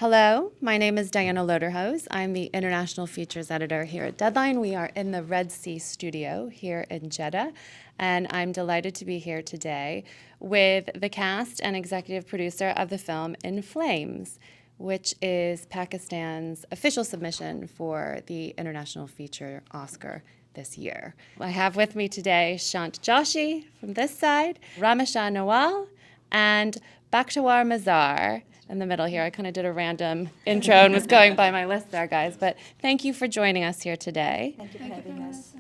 Hello, my name is Diana Loderhose. I'm the International Features Editor here at Deadline. We are in the Red Sea studio here in Jeddah, and I'm delighted to be here today with the cast and executive producer of the film In Flames, which is Pakistan's official submission for the International Feature Oscar this year. I have with me today Shant Joshi from this side, Ramasha Nawal, and Bakhtawar Mazar in the middle here. I kind of did a random intro and was going by my list there, guys. But thank you for joining us here today. Thank you for having us.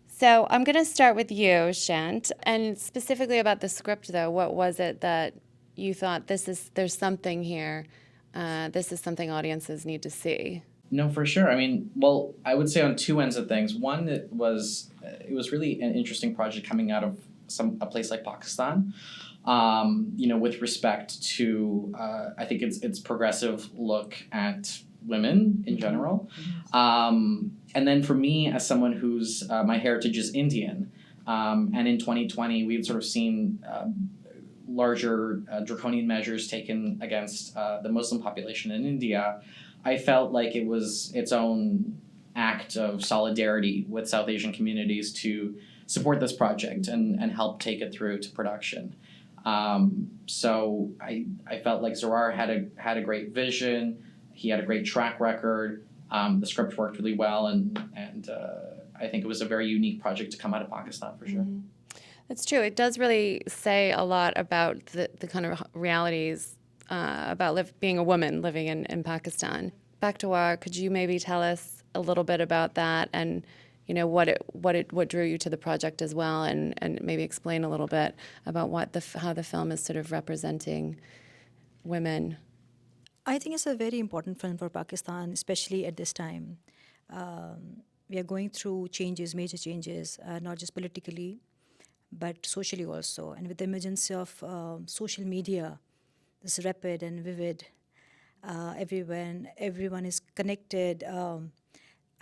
So I'm going to start with you, Shant, and specifically about the script, though. What was it that you thought there's something here? This is something audiences need to see. No, for sure. I mean, well, I would say on two ends of things. One, it was really an interesting project coming out of a place like Pakistan. With respect to I think it's progressive look at women in general. And then for me, as someone whose my heritage is Indian, and in 2020 we had sort of seen larger draconian measures taken against the Muslim population in India. I felt like it was its own act of solidarity with South Asian communities to support this project and help take it through to production. So I felt like Zarar had a great vision. He had a great track record. The script worked really well, and I think it was a very unique project to come out of Pakistan for sure. Mm-hmm. That's true. It does really say a lot about the kind of realities about being a woman living in Pakistan. Bakhtawar, could you maybe tell us a little bit about that and what drew you to the project as well, and maybe explain a little bit about how the film is sort of representing women? I think it's a very important film for Pakistan, especially at this time. We are going through changes, major changes, not just politically, but socially also. And with the emergence of social media, this rapid and vivid, everyone is connected.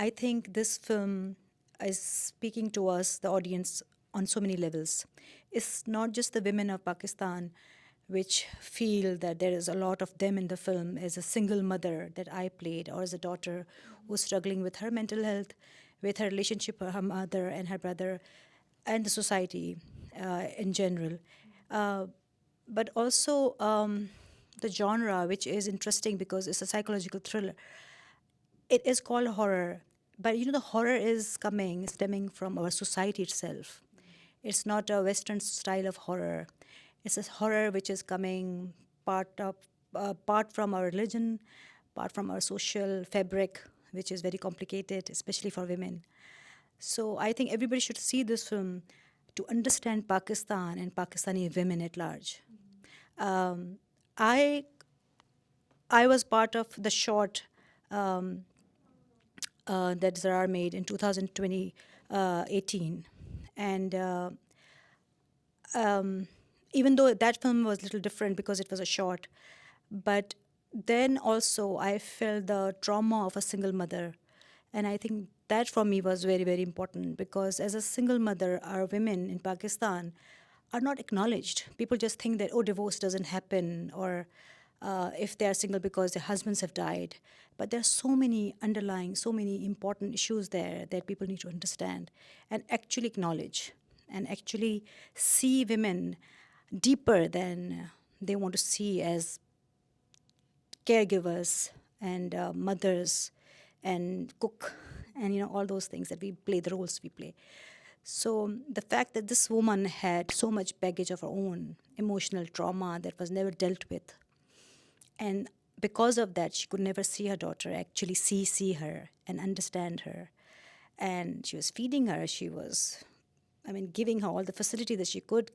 I think this film is speaking to us, the audience, on so many levels. It's not just the women of Pakistan which feel that there is a lot of them in the film. As a single mother that I played, or as a daughter who's struggling with her mental health, with her relationship with her mother and her brother, and the society in general. But also the genre, which is interesting because it's a psychological thriller. It is called horror, but the horror is stemming from our society itself. It's not a Western style of horror. It's a horror which is coming part from our religion, part from our social fabric, which is very complicated, especially for women. So I think everybody should see this film to understand Pakistan and Pakistani women at large. I was part of the short that Zarar made in 2018, and even though that film was a little different because it was a short, but then also I felt the trauma of a single mother, and I think that for me was very, very important because as a single mother, our women in Pakistan are not acknowledged. People just think that, divorce doesn't happen, or if they are single because their husbands have died. But there are so many important issues there that people need to understand and actually acknowledge and actually see women deeper than they want to see as caregivers and mothers and cook and all those things that we play, the roles we play. So the fact that this woman had so much baggage of her own, emotional trauma that was never dealt with, and because of that, she could never see her daughter, actually see her and understand her. And she was feeding her. She was, giving her all the facility that she could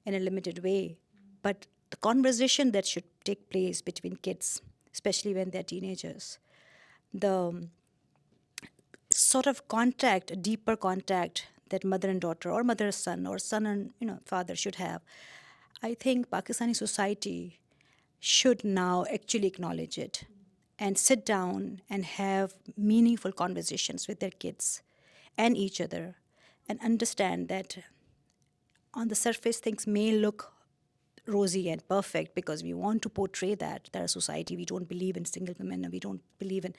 in a limited way. But the conversation that should take place between kids, especially when they're teenagers, the sort of contact, a deeper contact that mother and daughter, or mother and son, or son and father should have, I think Pakistani society should now actually acknowledge it and sit down and have meaningful conversations with their kids and each other and understand that on the surface things may look rosy and perfect because we want to portray that a society, we don't believe in single women, we don't believe in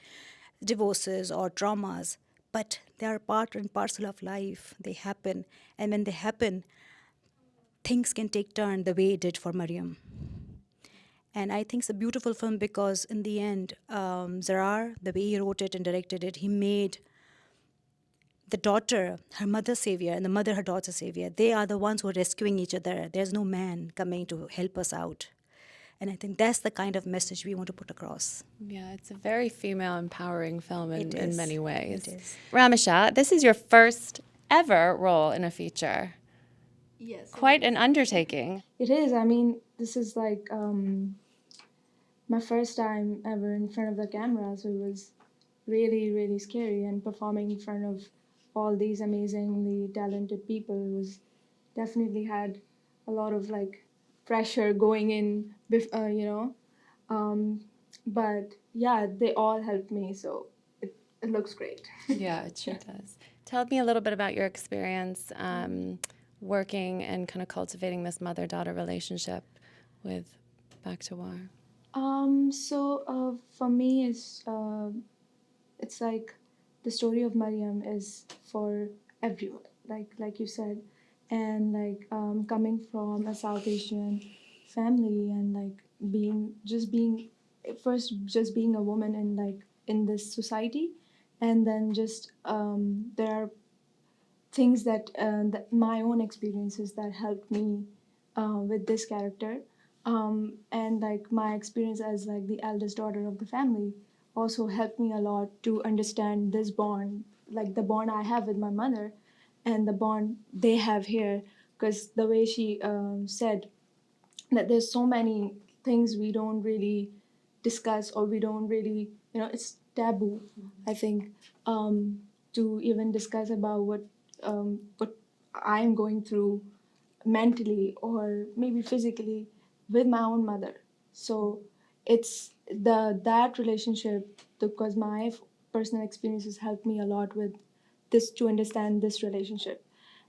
divorces or traumas, but they are part and parcel of life. They happen, and when they happen, things can take turn the way it did for Mariam. And I think it's a beautiful film because in the end, Zarar, the way he wrote it and directed it, he made the daughter her mother's savior and the mother her daughter's savior. They are the ones who are rescuing each other. There's no man coming to help us out. And I think that's the kind of message we want to put across. Yeah, it's a very female empowering film It in is. many ways. It is. Ramisha, this is your first ever role in a feature. Yes. Quite an undertaking. It is. I mean, this is like my first time ever in front of the camera, so it was really, really scary. And performing in front of all these amazingly talented people was definitely had a lot of like pressure going in, but yeah, they all helped me, so it looks great. Yeah, it sure does. Tell me a little bit about your experience working and kind of cultivating this mother-daughter relationship with Bakhtawar. For me, it's like the story of Mariam is for everyone, like you said, and like coming from a South Asian family and like being just being a woman in like in this society, and then just there are things that my own experiences that helped me with this character, and like my experience as like the eldest daughter of the family also helped me a lot to understand this bond, like the bond I have with my mother and the bond they have here, because the way she said that there's so many things we don't really discuss, or we don't really, it's taboo, I think, to even discuss about what I'm going through mentally or maybe physically with my own mother. So it's that relationship, because my personal experiences helped me a lot with this to understand this relationship.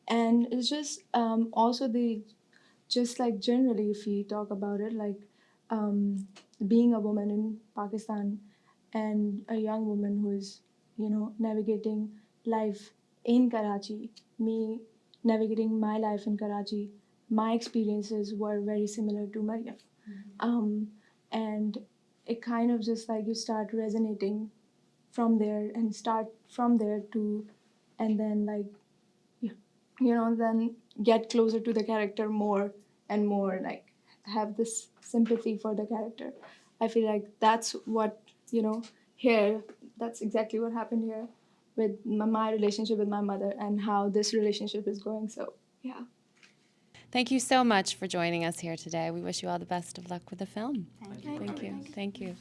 And it's just also the just like generally if we talk about it, like being a woman in Pakistan and a young woman who is navigating life in Karachi, me navigating my life in Karachi, my experiences were very similar to Mariam. And it kind of just like you start resonating from there and start from there to, and then like then get closer to the character more and more, like have this sympathy for the character. I feel like that's what, here, that's exactly what happened here with my relationship with my mother and how this relationship is going. So, yeah. Thank you so much for joining us here today. We wish you all the best of luck with the film. Thank you. Thank you.